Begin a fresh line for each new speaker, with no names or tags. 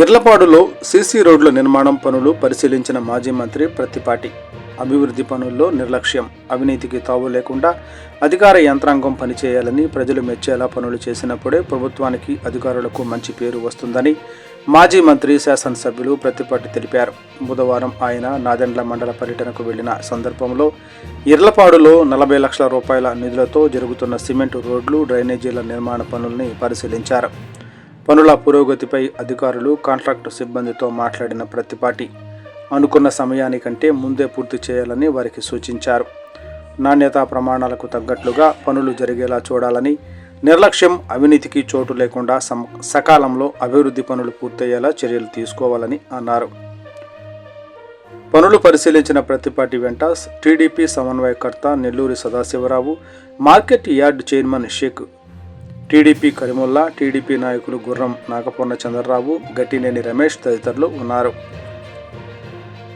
ఇర్లపాడులో CC రోడ్ల నిర్మాణం పనులు పరిశీలించిన మాజీ మంత్రి ప్రత్తిపాటి. అభివృద్ధి పనుల్లో నిర్లక్ష్యం, అవినీతికి తావు లేకుండా అధికార యంత్రాంగం పనిచేయాలని, ప్రజలు మెచ్చేలా పనులు చేసినప్పుడే ప్రభుత్వానికి, అధికారులకు మంచి పేరు వస్తుందని మాజీ మంత్రి శాసనసభ్యులు ప్రత్తిపాటి తెలిపారు. బుధవారం ఆయన నాదెండ్ల మండల పర్యటనకు వెళ్లిన సందర్భంలో ఇర్లపాడులో 40 లక్షల రూపాయల నిధులతో జరుగుతున్న సిమెంటు రోడ్లు, డ్రైనేజీల నిర్మాణ పనుల్ని పరిశీలించారు. పనుల పురోగతిపై అధికారులు, కాంట్రాక్టు సిబ్బందితో మాట్లాడిన ప్రత్తిపాటి అనుకున్న సమయానికంటే ముందే పూర్తి చేయాలని వారికి సూచించారు. నాణ్యతా ప్రమాణాలకు తగ్గట్లుగా పనులు జరిగేలా చూడాలని, నిర్లక్ష్యం, అవినీతికి చోటు లేకుండా సకాలంలో అభివృద్ధి పనులు పూర్తయ్యేలా చర్యలు తీసుకోవాలని అన్నారు. పనులు పరిశీలించిన ప్రత్తిపాటి వెంట టీడీపీ సమన్వయకర్త Nelluri Sadasivarao, market yard chairman Shaik, TDP Karimulla, TDP నాయకులు గుర్రం నాగపూర్ణ చంద్రరావు, గట్టినేని రమేష్ తదితరులు ఉన్నారు.